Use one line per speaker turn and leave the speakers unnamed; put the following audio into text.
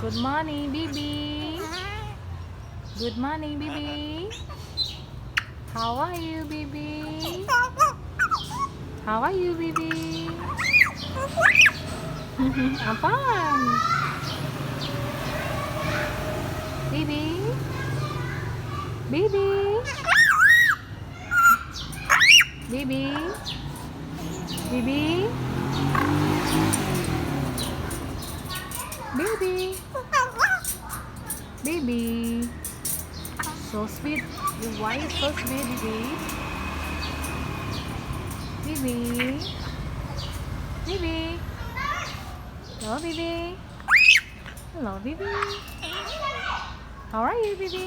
Good morning, Bibi. Good morning, Bibi. How are you, Bibi? How are you, Bibi? I'm fine. Bibi. Bibi. Bibi. Bibi. Bibi. Bibi. So sweet. Why is so sweet, Bibi? Bibi. Bibi. Hello, Bibi. Hello, Bibi. How are you, Bibi?